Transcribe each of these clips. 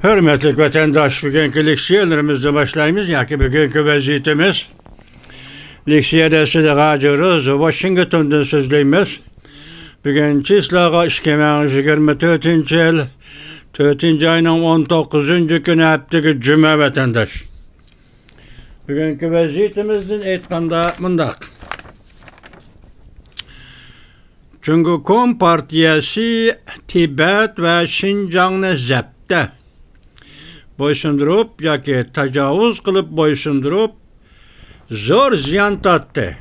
Hürmetli vatandaş, bugünkü leksiyonlarımızda başlayımız. Yani bugünkü vaziyetimiz leksiyada size gacırız. Washington'dan sözleyimiz. Bugün çislağa 2024 yıl 4. ayının 19. günü hepteki cüme vatandaş. Bugünkü vaziyetimizden aytganda mundaq. Çünkü Kom Partiyası Tibet ve Şinjan'ı zepte boysundurup yoki tajovuz qilib boysundurup zor ziyon tortdi.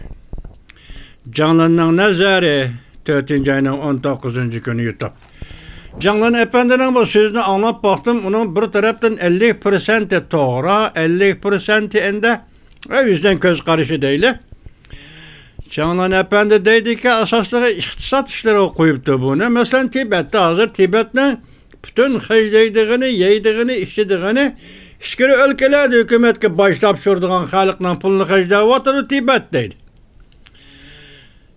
Jonlanning nazari 4. ayının 19. günü yutib. Jonlan efendining bu sözünü anlap baktım. Onun bir taraftan 50% to'g'ri, 50% endi yüzden köz qarışı deyli. Jonlan efendi deydi ki asaslığı iqtisad işleri qo'yibdi bunu. Mesela Tibet'te hazır Tibet'ning bütün xejleydiğini, yeydiğini, işlediğini işkiri ülkelerde hükümetke başlap şurduğun xalqның pulunu xejlep oturdu Tibet deydi.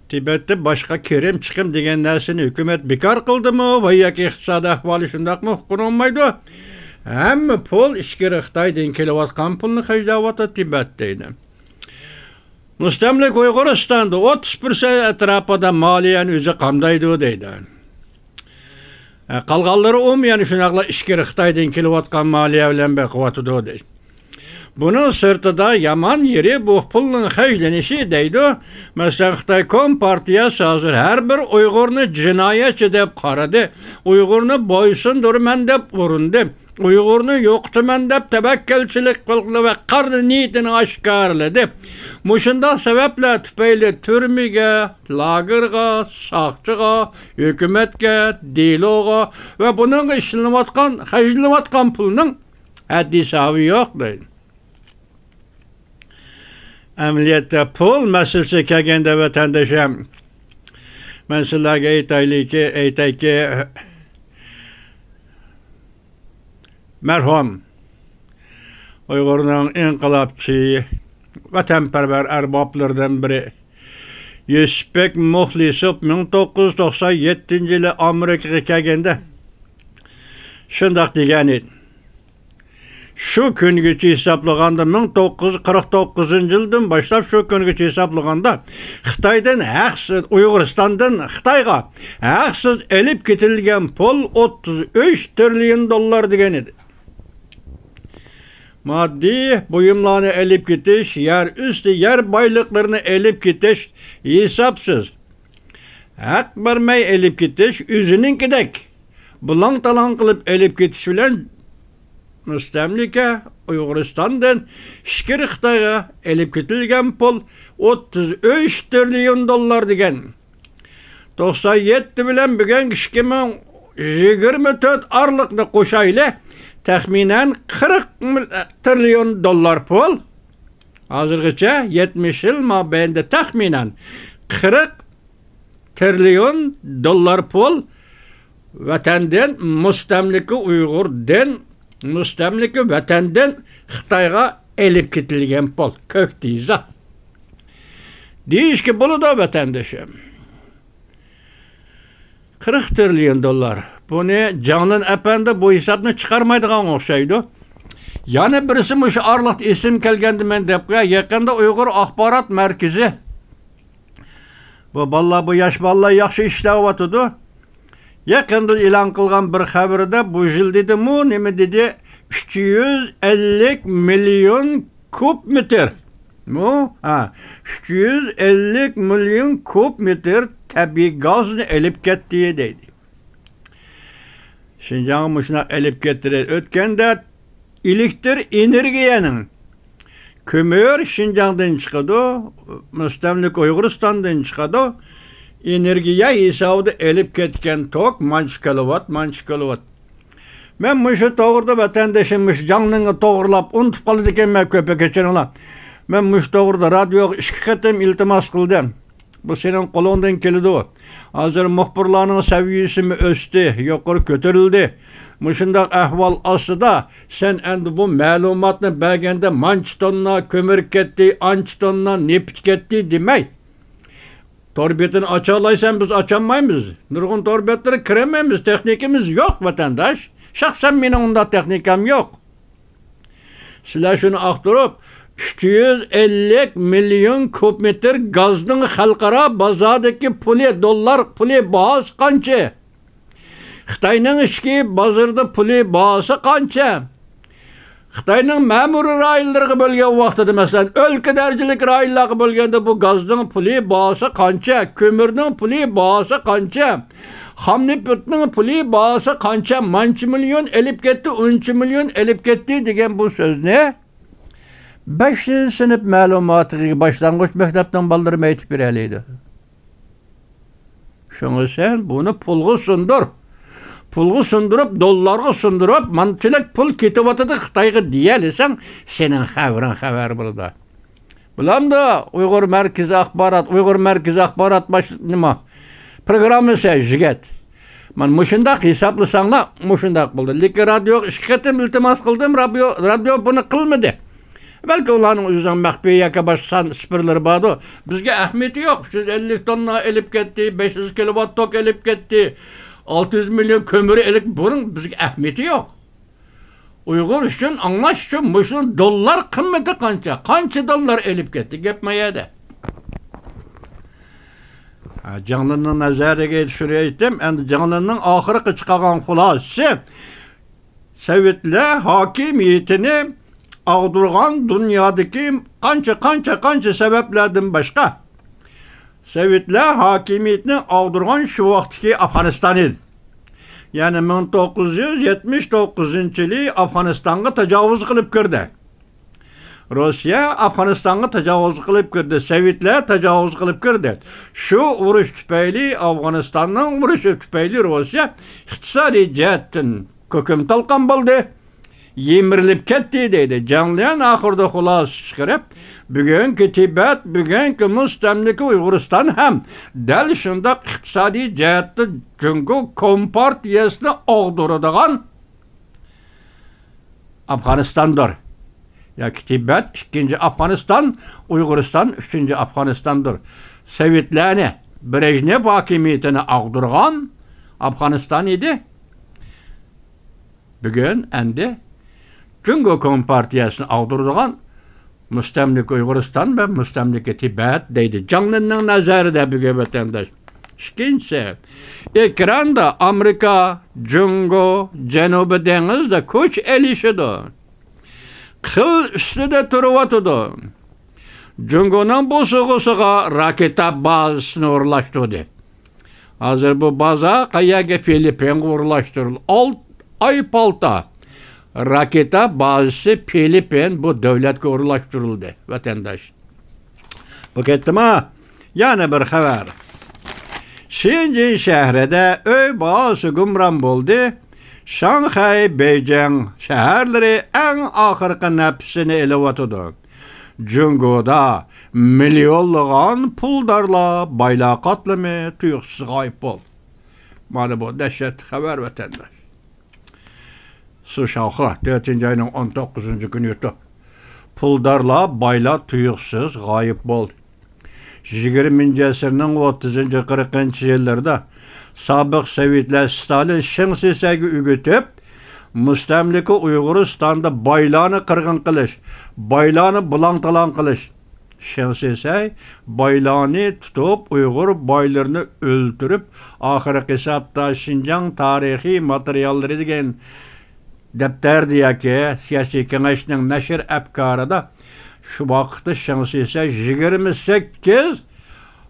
Tibet'te başka kirim çıkım degen narsani hükümet bekar kıldı mı? Ve yoki iqtisadi ahvali şundaq mı? Qurulmaydı. Hamma pul işkiri Xitoydan kelayotgan pulni xejlep oturdu Tibet deydi. Mustamlik Uyg'uristonda 30% atrofida moliyani o'zi qamdaydi deydi. Qalğanları umumiyan şunaqla işkiri Xitoydan kelayotgan moliya bilan beqiyotidi deydi. Bunun sırtida yaman yeri bu pulning xejlenişi deydi. Mesela Xitoy Kom Partiyasi hozir har bir Uyg'urni jinoyatchi deb qaradı. Uyg'urni boysundurman deb urindi. Uyg'urni yo'qtiman deb tavakkalchilik qildi ve qarni niyatini oshkorladi. Mushunda sabablar tufayli turmaga, lagerga, soqchiga, hukumatga, deloga ve bunun ishlanayotgan, xejlanayotgan pulning haddi hisobi yo'q deydi. Amaliyotda pul masalasi kelganda vatandoshim, men sizlarga aytayki, merhum Uyg'urning inqilobchi vatanparvar arboblardan biri Yusufbek Muxlisov 1997 yili Amerikaga kelganda shundoq degan edi. Şu güngacha hisoblaganda 1949 yıldan başlap şu güngacha hisoblaganda Xitoydan haqsiz Uyg'uristondan Xitoyga haqsiz elib ketilgan pul 33 trilyon dollar degan edi. Maddi buyumlarını elip ketiş, yer üstü yer baylıklarını elip ketiş hesapsız. Hak vermey elip ketiş, üzünün gidek. Bulan talan kılıp elip ketiş bilen müstemlike Uyg'uristondan işkiri Xitoyga elip ketilgan pul 33 trilyon dollar degan. 97 bilen bugün 2024 aralıkta qo'shayli taxminan 40 trilyon dollar pul. Hazırgacha 70 yıl mabeyinde taxminan 40 trilyon dollar pul vatandan mustamlika Uyg'urdan mustamlika vatandan Xitoyga elib ketilgan pul. Ko'k deyza. Deyishki bunu da vatandoshim. 40 trilyon dollar. Bunu Jonlan efendi bu hesabını çıkarmaydigan o'xshaydi. Yana birisi mush arliq isim kelgandi men deb yaqinda Uyg'ur axborot markazi. Bu yosh bolalar yaxshi ishlayotdi. Yaqinda e'lon qilgan bir xabarda bu yil dedi mu nima dedi 350 milyon kub metr. Mu 350 milyon kub metr tabiiy gazni elib ketdi deydi. Şinjan'ı muşuna elip getirir. Ötkende elektrik energiyanın kömür Şinjan'dan çıkadı, müstemlik Uyg'uristondan çıkadı. Energiya hesabıda elip ketken tok manç kilowatt. Men muşu toğırda vatandaşımmış canlını toğırlap unutup kalıdı eken men köpe geçenler. Men muş toğırda radyoga 2 qatim iltimas qildim. Bu senin kolundan kelidi o. Hazır muhbirlarının seviyesi mi östü, yukarı kötürüldü. Muşundaq ahval aslında sen endi bu malumatını belgende manç tonna kömür ketdi, anç tonna neft ketdi demey. Torbetini açalaysan biz açamayız. Nurgun torbetleri kirememiz, teknikimiz yok vatandaş. Şahsen mening unda texnikam yo'q. Sizlar shuni aqtirib 350 milyon kubmetr gazning xalqaro bozordagi puli, dollar puli bahosi qancha? Xitoyning ichki bozorda puli bahosi qancha? Xitoyning ma'muriy rayonlariga bo'lgan vaqtida, masalan, o'lka darajalik rayonlarga bo'lganda bu gazning puli bahosi qancha? Ko'mirning puli bahosi qancha? Xomnefitning puli bahosi qancha? Mancha million elib ketdi, 10 million elib ketdi degan bu so'zni 5-sinf ma'lumotiga boshlang'ich maktabdan bolalarga aytib beraylik. Şunu sen bunu pulga sundur. Pulga sundurup, dollarga sundurup, mançılık pul ketivatıdı Xitayga diyelesen, senin haber burada. Bulam da Uygur Merkezi Akbarat nima programmasi jiget. Man muşundaq hesaplasanglar, muşundaq buldu. Lekin radio ikki qatim iltimos qildim, radio buni qilmadi. Belki ularning o'zidan maxfiy yoki boshqa spirlar bordi. Bizga ahamiyati yo'q. 350 tonna elib ketdi, 500 kilovat tok elib ketdi, 600 milyon kömürü elib, bunun bizga ahamiyati yo'q. Uyghur uchun anlash uchun mushun dollar qimmati qancha dollar elib ketdi, gapmayadi. Canlının nazariga shuni aytdim. Endi canlının oxirgi chiqargan xulosasi Sovetlar hokimiyatini ağdırgan dünyadaki kança sebeplerden başka. Sovetlar hakimiyetini ağdırgan şu vaxtki Afganistan idi. Yani 1979 yılı Afganistan'a tecavüz kılıp girdi. Rusya Afganistan'a tecavüz kılıp girdi. Sovetlar tecavüz kılıp girdi. Şu uruş tüpeyli Afganistan'ın uruşu tüpeyli Rusya iktisadi cihetten köküm talqan buldu. Yemirilip ketdi deydi. Canlayan ahırda xulos chiqarib, bugungi Tibet, bugungi mustamlika Uyg'uriston ham dal shundoq iqtisodiy jihatda Jungo kompartiyasini og'diradigan Afg'onistondir. Yoki Tibet ikkinchi Afg'oniston, Uyg'uriston uchinchi Afg'onistondir. Sovetlarni Brejnev hokimiyatini og'dirgan Afg'oniston edi. Bugun endi Jungo kompartiyasini ağdırdıgan müstemlik Uyg'uriston ve müstemlik Tibet deydi. Canlının nazarida bugun vatandaş. İkinchisi, ekranda Amerika, Jungo, Janubiy dengizda kuch elishidi. Qil ustida turibotidi. Jungoning bu so'g'isiga raketa bazasini o'rlashtirdi. Hozir bu baza qayerga? Filippinga o'rlashtirildi. 6 ay palta. Raketa bazası Filipin bu devletke uğurlaştırıldı vatandaş. Bu kettima yani bir haber. Şinjin şehrede öy bazı gumran buldu. Şanghay, Beijing şehirleri en ahırkı nefsini elevatıdı. Jungo'da milyonluğun puldarla bayla katlımı tuyuksuz kayıp oldu. Bana bu dehşet haber vatandaş. Su şahı 4. ayının 19. günü yuttu. Puldarla bayla tuyuksuz gayip oldu. 20. asırının 30. 40. yıllarda sabık Sovetler Stalin Şingsesegi ügütüp müstemlika Uyg'uristonda baylarni qirg'in qilish, baylarni bulang-talang qilish. Şingsesey baylarni tutib, Uyg'ur baylarini o'ltirib, oxirgi hisobda Şinjan tarixiy materiallari degan Depterdi yoki siyosiy kengashning nashr afkorida shu vaqtda Şingsesey 28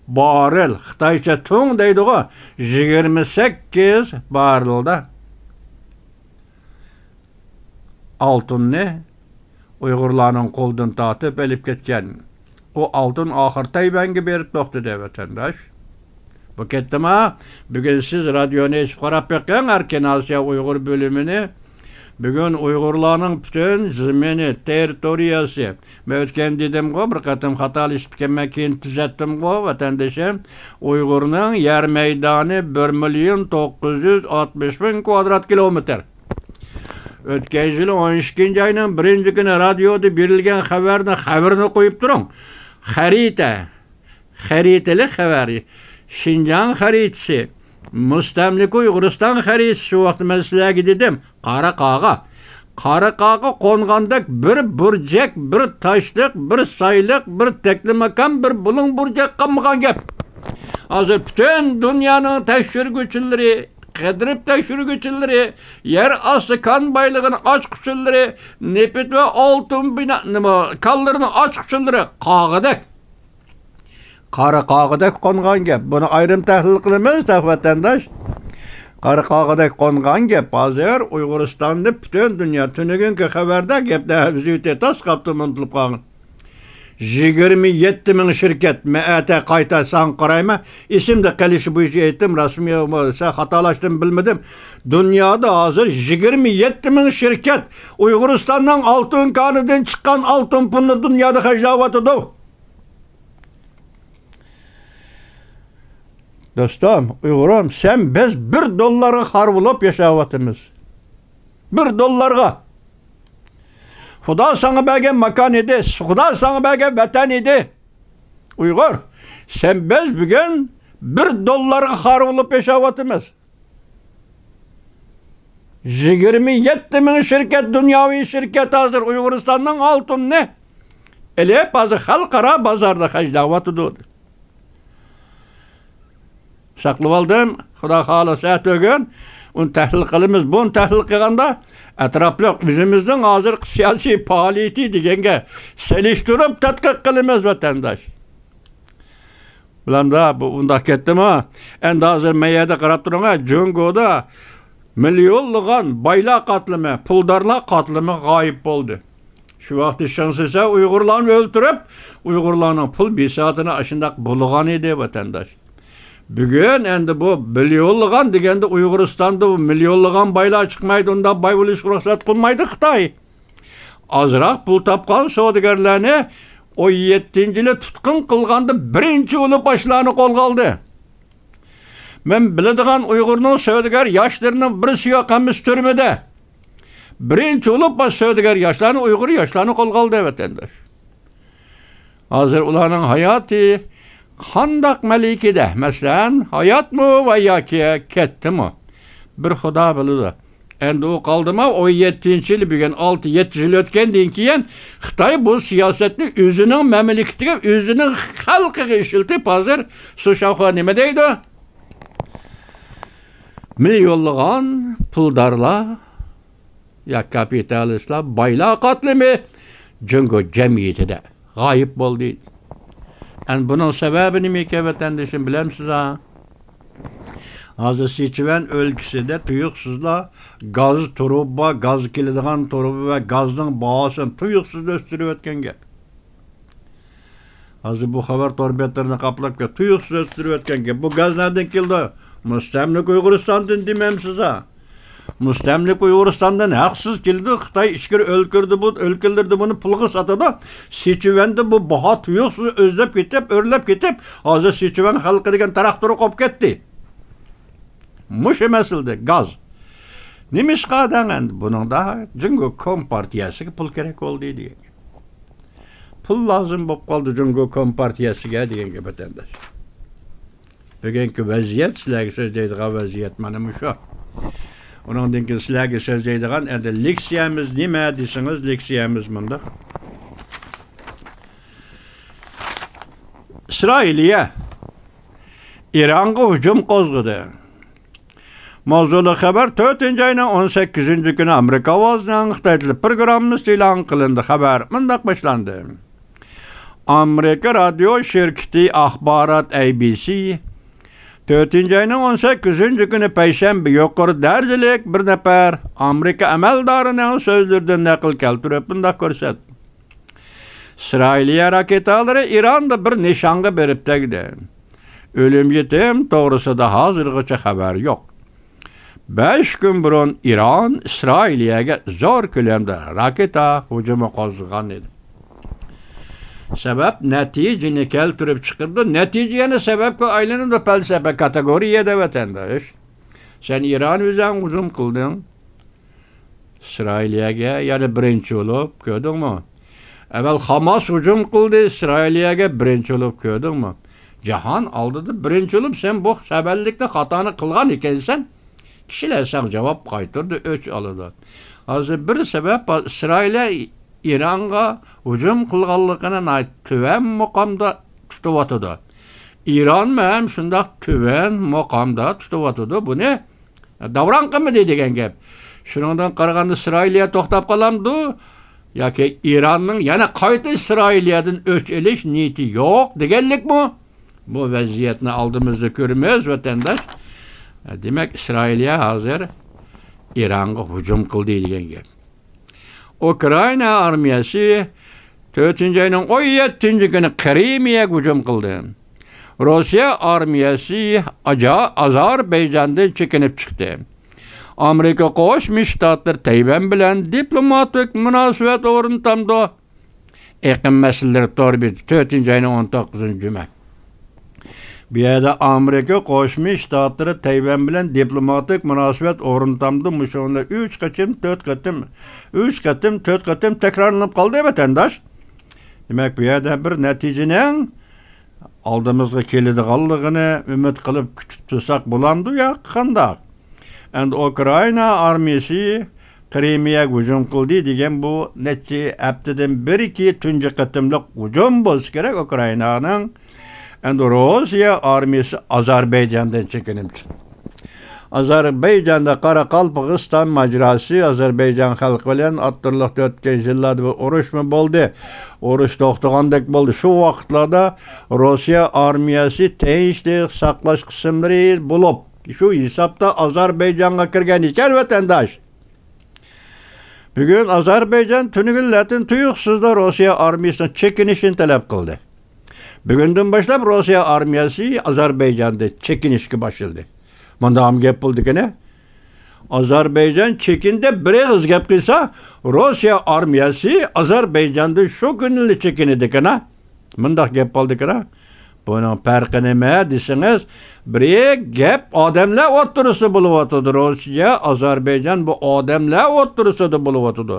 barrel Xitoycha to'ng deydi-ku, 28 barrelda altınni Uyg'urlarning qo'ldan tortib elib ketgan. O altın oxir Tayvanga berib to'xtadi vatandosh. Bu ketdimi? Bugun siz radioni eshib qarab beqqan Erkin Osiyo Uyg'ur bölümünü. Bugün Uyg'urlarning bütün zemini, territoriyasi. Men o'tgan dedim-ku, bir qatim xatolashib ketgan, keyin tuzatdim-ku vatandoshim. Uyg'urning yer maydoni 1.960.000 kvadrat kilometr. O'tgan yil 12 ayning 1 kuni radioda berilgan xabarni qo'yib turing. Xaritali xabar. Şinjan xaritasi Müstemlik Uyg'uriston xaritasi shu vaqt men sizlarga dedim, Qaraqaga qo'ngandak bir burjak, bir tashliq, bir sayliq, bir teklimakam, bir bulung burjak qolmagan gap. Hozir butun dunyoning tekshiruvchilari, qidirib tekshiruvchilari, yer osti kon boyligini ochquchilari, nefit va oltin nima konlarini ochquchilari Qaraqadak qo'ngan gap. Buni ayrim tahlil qilamiz, vatandosh. Qaraqadak qo'ngan gap. Hozir Uyg'uristonda butun dunyo tunugungi xabarda gapda bizni tas qapti muntilib qolgan. 27 ming shirkat me'ata qayta san qarayma. İsimde qilishi bo'yicha aytdim, rasmiy bo'lsa xatolashdim bilmadim. Dunyoda hozir 27 ming shirkat Uyg'uristondan oltin konidan chiqqan oltin pulni dunyoda xarjlayotdi. Dostum, Uyg'urim, sen biz $1 harvulab yaşayotimiz. $1. Xudo sana bergen makan idi, Xudo sana bergen vatan idi. Uyghur, sen biz bugün $1 harvulab yaşayotimiz. 27 ming şirket, dünyaviy şirket hazır Uyg'uristondan oltin ne? Elep hazır xalqaro bozorda xarjlayotdi. Saqlab oldim, Xudo xolasa tugün, onu tahlil qilamiz. Bunu tahlil qilganda atrofli o'zimizning hozir siyosiy faoliyati deganga selishtirib tadqiq qilamiz vatandosh. Bilamda bu unda ketdimi? Endi hozir mayada qarab turing, Jungoda milyonlagan baylar qatlimi, puldarlar qatlimi g'oyib bo'ldi. Şu vaqt ishonsa Uyg'urlarni o'ltirib, Uyg'urlarning pul besatini ashundaq bo'lgan edi vatandosh. Bugün endi bu milyonlagan degende Uyg'uristonda bu milyonlagan baylar chiqmaydi, unda bay bo'lish ruxsat qilmaydi Xitoy. Azroq pul topgan savdogarlarni 17-yili tutqun qilganda birinchi bo'lib boshlarni qo'lga oldi. Men biladigan Uyg'urning savdogar yoshlarining birisi yo'q, hammasi turmada. Birinchi bo'lib bosh savdogar yoshlarni, Uyg'ur yoshlarni qo'lga oldi vatandosh. Hozir ularning hayoti qandaq malikida, masalan, hayotmi va yoki ketdimi? Bir Xudo biladi. Endi u qoldimi? 17-yil bugun 6-7 yil o'tgandan keyin Xitoy bu siyosatni o'zining mamlakatiga, o'zining xalqiga ishiltib, hozir Sushavxo nima deydi? Milyonlagan puldorlar ya kapitalistlar, baylar qatlimi Jungo jamiyatida g'oyib bo'ldi. Yani bunun sebebi nima ekan vatandoshim bilamsiz ha? Hozir Sichuan o'lkasida tuyuqsizlar gaz turuba, gaz keladigan turuba va gazning bahosini tuyuqsiz o'stirib o'tgan gap. Hozir bu xabar torbiyatlarini qaplab kelib tuyuqsiz o'stirib o'tgan gap. Bu gazlardan keldi. Mustamlik Uyg'uristondan demamsiz ha? Mustamlik Uyg'uristondan haqsiz keldi. Xitoy ishkir o'lkildirdi buni pulga sotadi. Sichuanda bu baho tuyuqsiz o'zlab ketib, o'rlab ketib, hozir Sichuan xalqi degan taraxturi qolib ketdi. Mush emasdi gaz. Nima ish qilgan endi buningda Jungo Kompartiyasiga pul kerak bo'ldi degan. Pul lozim bo'lib qoldi Jungo Kompartiyasiga degan gap vatandosh. Bugungi vaziyat sizlarga so'zlaydigan vaziyat mana shu. Ondan keyin sizlarga so'zlaydigan endi leksiyamiz nima desangiz, leksiyamiz bunda. İsrailiya İran'a hücum qo'zg'adi. Mavzuli xabar 4-oyning 18-kuni Amerika ovozining Xitoy tili programmasi e'lon qilindi. Xabar mundaq boshlandi. Amerika radio shirkati axborot ABC 4-oyning 18-kuni payshanba yuqori darajalik bir nafar Amerika amaldorining so'zlaridan naql keltirib bunday ko'rsatdi. İsrailiya raketalari İran'da bir nishonga berib tegdi. O'lim yetim to'g'risida hozirgacha xabar yo'q. 5 kun burun İran İsrailiyaga zo'r ko'lamda raketa hujumi qo'zg'agan edi. Sebep neticini keltirib chiqirdi. Netice yana sebepga aylanib falsafa kategoriyada vatandosh. Sen İran o'zing hujum qilding. İsrailiyaga yana birinchi bo'lib, ko'rdingmi? Evvel Hamas hücum qildi, İsrailiyaga birinchi bo'lib ko'rdingmi? Jahon oldida birinchi bo'lib sen bu saballikda xatoni qilgan ekansan. Kishilar sen javob qaytardi, o'ch oladi. Hozir bir sabab İsrail İran'a hücum qilganligini tuvan maqomda tutib o'tadi. İran ham shunday tuvan maqomda tutib o'tadi. Buni davron qilmadi degan gap. Shuningdan qaraganda İsrailga to'xtab qolamdi yoki İranning yana qayta İsrailyadan o'ch olish niyati yo'q deganlikmi? Bu vaziyatni oldimizda ko'ramiz vatandosh. Demak İsrailya hozir İran'a hücum qildi degan gap. Ukrayna armiyasi 4-ayning 17-kuni Krimiyaga hücum qildi. Rossiya armiyasi Ozarbayjondan chekinib chiqdi. Amerika Qo'shma Shtatlar Tayvan bilan diplomatik munosabat o'rnatamdi. Yaqin masalalar to'g'ri 4-ayning 19-juma. Bu yerda Amerika Qo'shma Shtatlari Tayvan bilan diplomatik munosabat o'rnatamdi. Mushunda 3 qatim 4 qatim takrorlanib qoldi vatandosh. Demak bu yerda bir natijaning oldimizga keladiganligini umid qilib kutib tursak bo'lamdi yo qanday? Endi Ukrayna armiyasi Krimiyaga hücum qildi degan bu necha haftadan 1-2 tunji qatimliq hücum bo'lsa kerak Ukraynaning. Endi Rossiya armiyasi Ozarbayjondan chekinib chiqdi. Ozarbayjonda Qoraqalpog'iston majrosi Ozarbayjon xalqi bilan o'ttirliq o'tgan yillarda urush bo'ldi. Urush to'xtagandek bo'ldi. Shu vaqtlarda Rossiya armiyasi tinchlik saqlash qismlari bo'lib, shu hisobda Ozarbayjonga kirgan ekan vatandosh. Bugun Ozarbayjon tunugunlardan tuyuqsizda Rossiya armiyasining chekinishini talab qildi. Bugundan boshlab Rossiya armiyasi Ozarbayjonda chekinishga boshladi. Bunda ham gap bo'ldikana. Ozarbayjon chekindi bir og'iz gap qilsa, Rossiya armiyasi Ozarbayjonda shu kunli chekinidikana. Bunda gap bo'ldikana. Buning farqi nima desangiz, bir gap odamlar o'rtasida bo'lib o'tadi. Rossiya, Ozarbayjon bu odamlar o'rtasida bo'lib o'tadi.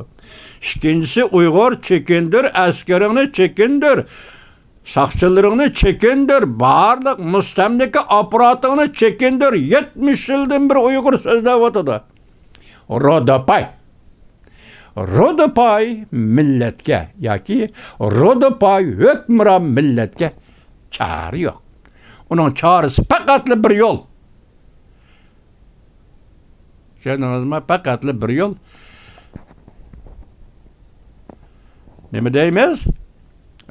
Ikkinchisi Uyg'ur chekindir, askaringni chekindir. Saqchilaringni chekindir, barliq mustamlika apparatini chekindir. 70 yildan bir Uyg'ur so'zlab o'tadi. Rodopay. Rodopay millatga yoki Rodopay hukmron millatga chari yo'q. Uning chorisi faqat bir yo'l. Tushundingizmi? Faqat bir yo'l. Nima deymiz?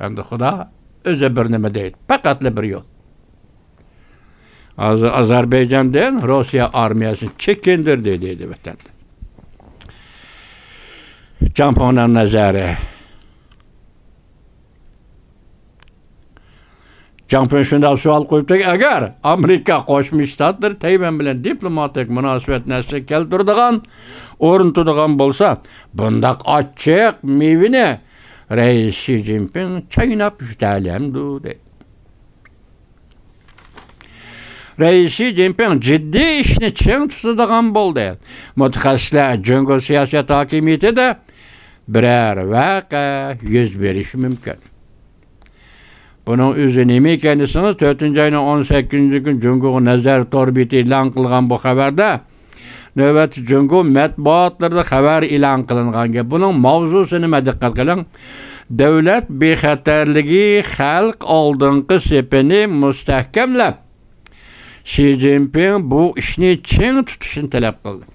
Endi Xudo o'zi bir nima deydi. Faqat bir yo'l. Ozarbayjondan Rossiya armiyasi chekindirdi deydi vatanda. Jamponlar nazari. Jampon shunday savol qo'yibdi, agar Amerika Qo'shma Shtatlar Tayvan bilan diplomatik munosabat nasl keltiradigan, o'rnatadigan bo'lsa, bundaq ochiq mevini Reis Xi Jinping chaynab yutalamdi dedi. Reis Xi Jinping jiddiy ishni ching tutadigan bo'ldi. Mutaxassislar Jungo siyosat hokimiyatida biror voqea yuz berishi mumkin. Bunun o'zi nima ekanini 4-ayning 18-kun Jungo nazorat orbiti e'lon qilgan bu xabarda navbat Jungo matbuotlarida xabar e'lon qilingan. Buning mavzusi nima diqqat qiling. Davlat bexatarligi xalq oldingi sepini mustahkamlab Xi Jinping bu ishni ching tutishni talab qildi.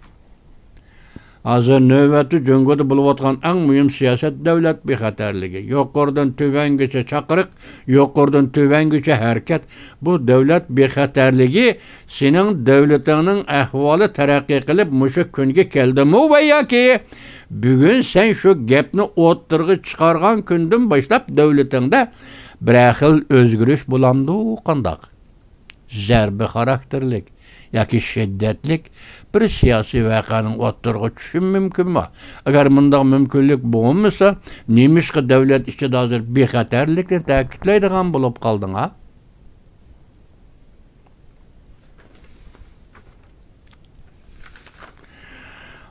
Hozir navbati Jungoda bo'lib o'tgan eng muhim siyosat davlat bexatarligi. Yuqoridan tuvangacha chaqiriq, yuqoridan tuvangacha harakat. Bu davlat bexatarligi sening davlatingning ahvoli taraqqiy qilib mushu kunga keldimi va yoki bugun sen shu gapni o'ttirg'i chiqargan kundan boshlab davlatingda bir xil o'zgarish bo'lamdi qandoq? Zarbi xarakterlik yoki shiddatlik bir siyosiy voqeaning o'ttirg'i tushishi mumkinmi? Agar bunday mumkinlik bo'lmasa, nemishqa davlat ichida hozir bexatarlikni ta'kidlaydigan bo'lib qolding ha?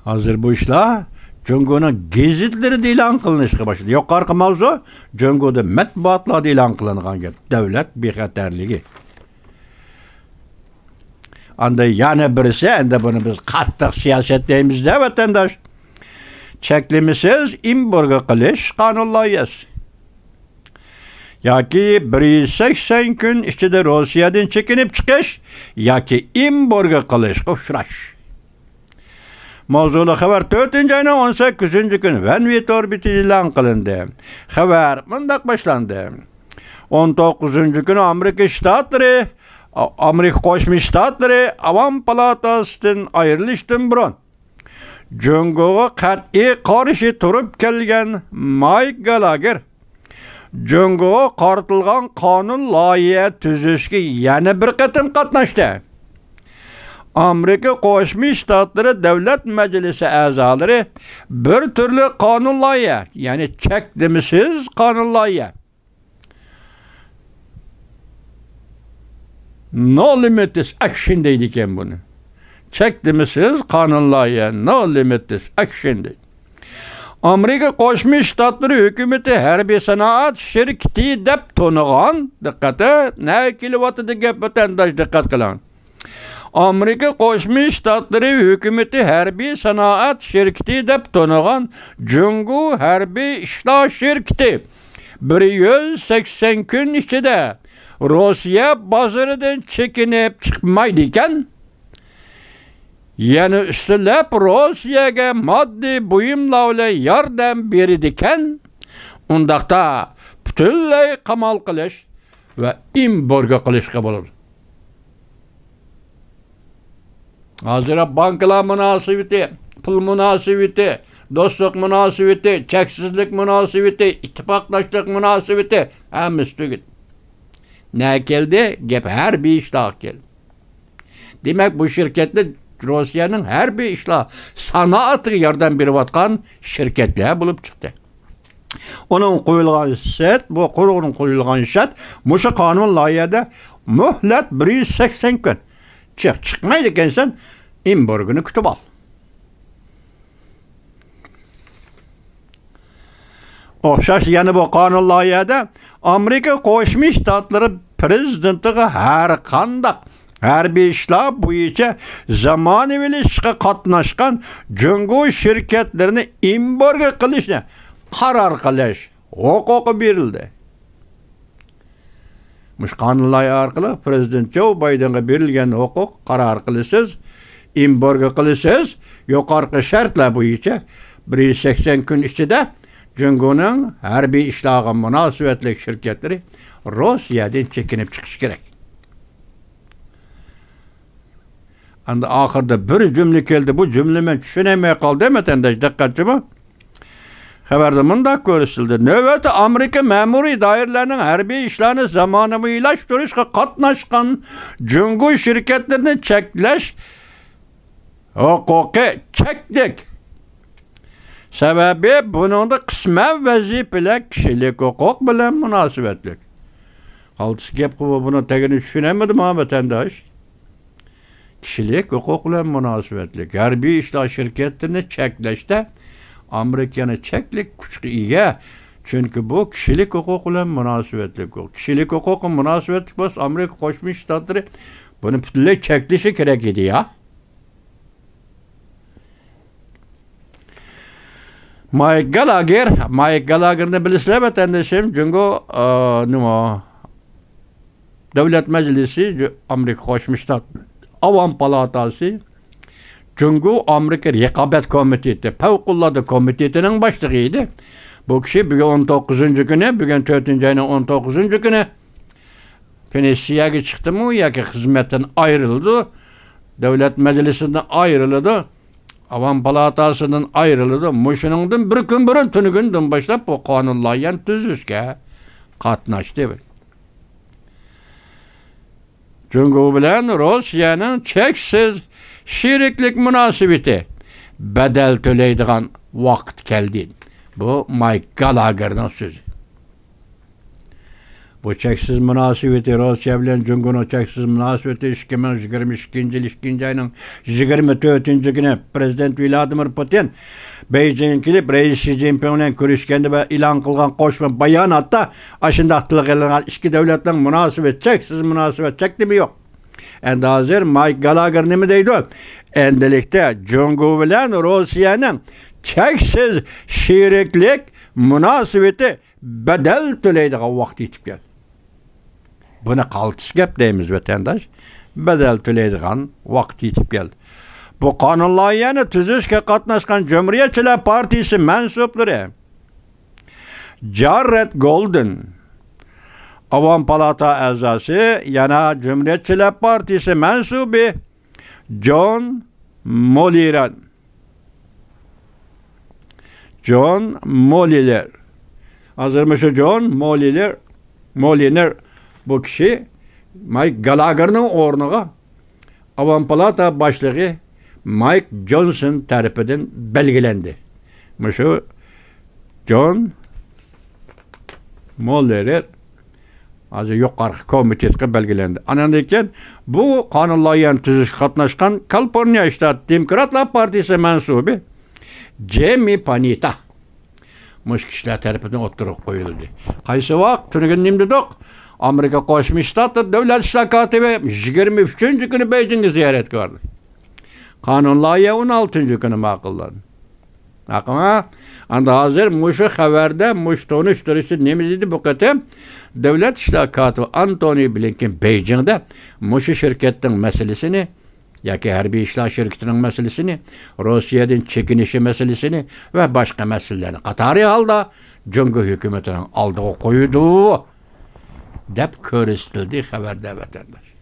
Hozir bu ishlar Cungo'nun gezetleri e'lon qilinishga boshladi. Yuqorqi mavzu Cungo'da matbuotlarda e'lon qilingan gap. Davlat bexatarligi. Anda yana birisi, endi buni biz qattiq siyosat deymiz-da, vatandosh. Cheklimisiz importga qilish qonun loyihasi. Yoki 180 kun ichida Rossiyadan chekinib chiqish yoki importga qilishga uchrash. Mavzuli xabar 4-oyning 18-kuni Vanvit orbiti e'lon qilindi. Xabar mundaq boshlandi. 19-kuni Amerika Qo'shma Shtatlari Avam palatasidan ayrilishdan burun Cungo'ga qat'iy qarshi turib kelgan Mike Gallagher Cungo'ga qaratilgan qonun loyiha tuzishga yana bir qatim qatnashdi. Amerika Qo'shma Shtatlari Davlat Majlisi a'zolari bir turli qonun loyiha, ya'ni cheklimisiz qonun loyiha, no limitless action deydi ekan buni. Cheklimisiz qonun loyiha, no limitless action deydi. Amerika Qo'shma Shtatlari hukumati harbiy sanoat shirkati deb to'nigan, diqqati, na kelyapti gap, vatandosh diqqat qiling. Amerika Qo'shma Shtatlari hukumati harbiy sanoat shirkati deb to'nigan Jungo harbiy ishlar shirkati 180 kun ichida Rossiya bozoridan chekinib chiqmaydi ekan. Yani üstelep Rossiyaga moddiy buyumlar bilan yordam berdi ekan. Undaqda butunlay qamal qilish va importga qilishga bo'ladi. Hozir banklar munosabati, pul munosabati, do'stlik munosabati, cheksizlik munosabati, ittifoqdoshlik munosabati hammasi tugadi. Ne keldi? Gap harbiy ishlar keldi. Demak, bu shirkatlar Rossiyaning harbiy ishlar sanoatiga yordam berayotgan shirkatlar bo'lib chiqdi. Onun qo'yilgan shart, bu qurug'ning qo'yilgan shart, musha qonun loyihada muhlat 180 kun. Chiqmaydi ekansan, importini kutib ol. O'xshash yana bu qonun loyihada Amerika Qo'shma Shtatlari prezidentiga har qandaq harbiy ishlar bo'yicha zamonaviy ishga qatnashgan Jungo shirkatlarini importga qilishni qaror qilish huquqi berildi. Mush qonun loyiha orqali prezident Joe Bidenga berilgan huquq qaror qilasiz, importga qilasiz, yuqorqi shartlar bo'yicha 180 kun ichida Jungo'ning harbiy ishlarga munosabatli shirkatlari Rossiyadan chekinib chiqish kerak. Anda oxirida bir cümle keldi. Bu cümle men tushunmay qoldim, vatandosh diqqatchimi? Xabarda mundaq ko'rsatildi. Navbatda Amerika ma'muriy doiralarining harbiy ishlarni zamonaviylashtiriishga qatnashgan Jungo shirkatlarini cheklash huquqi chekdik. Sababi buningda qisman vazifalar kishilik huquq bilan munosabatli. Qaltis gap qilib buni tagini tushunamadim vatandosh. Kishilik huquq bilan munosabatli harbiy ishlar shirkatlarini cheklashda Amerikani cheklik kuchga ega. Chunki bu kishilik huquq bilan munosabatli. Kishilik huquqi munosabatli bo'lsa Amerika Qo'shma Shtatlari buni butunlay cheklashi kerak edi ya. Mike Gallagherni bilasizlar vatandoshim, Jungo nima Davlat Majlisi Amerika Qo'shma Shtatlari Avam palatasi Jungo Amerika Raqobat komiteti, favqulodda komitetining boshlig'i edi. Bu kishi bugun 19-kuni, bugun 4-oyning 19-kuni pensiyaga chiqdimi yoki xizmatdan ayrildi. Davlat Majlisidan ayrildi. Avam palatasidan ayrildi. Mushiningdan bir kun burun tunigundan boshlab bu qonun loyihani tuzishga qatnashdi. Jungo bilan Rossiyaning cheksiz sheriklik munosabati badal to'laydigan vaqt keldi. Bu Mike Gallagherning so'zi. Bu Bu cheksiz münasebeti Rusya bilen Cumhurbaşkanı cheksiz münasebeti 2022 yıl 2. ayının 24. günü Prezident Vladimir Putin Beijing'e kelip Reis Xi Jinping bilen görüşkende ve ilan kılgan koşma bayanatda aşındaqtılık edilen iki devletlerin münasebet cheksiz münasebet çekti mi yok. Endi hazır Mike Gallagher nime deydi? Endilikte Cumhur bilen Rusya'nın cheksiz şeriklik münasebeti bedel төлeydiği vaqt yetip geldi. Buna qaltis gap deymiz vatandaş. Bedel төлeydiğen vaqt yetip geldi. Bu kanun loyihani tuzishga qatnashgan Cumhuriyetçiler Partisi mansubları Jared Golden, Avam Palata a'zosi, yana Cumhuriyetçiler Partisi mansubi John Mollier. John Mollier. Hazırmış John Mollier bu kişi Mike Gallagher'ın ornuğa Avam Palata başlığı Mike Johnson tarafından belgelendi. Şu John Mollier azı yukarı komiteye belgelendi. Anandayken bu kanun loyihani tuzishga qatnashgan Kaliforniya shtat Demokratlar Partisi mansubi Jamie Panetta mush kishilar tarafidan o'ttirib qo'yildi. Qaysi vaqt tuniga nimdidoq Amerika Qo'shma Shtatlar Davlat ishlar kotibi 23. kuni Beijingga ziyoratga bordi. Kanun loyiha 16. kuni ma'qullandi. Aqma anda hazır muşu xabarda mush tonushtirishi nima dedi bu qatam Davlat ishlar kotibi Antony Blinken Beijingda mushu shirkatning masalasini yoki harbiy ishlar shirkatining masalasini, Rossiyadan chekinishi masalasini va boshqa masalalarni qatori holda Cumhur hukumatining oldiga qo'ydi deb ko'rsatildi xabarda vatandosh.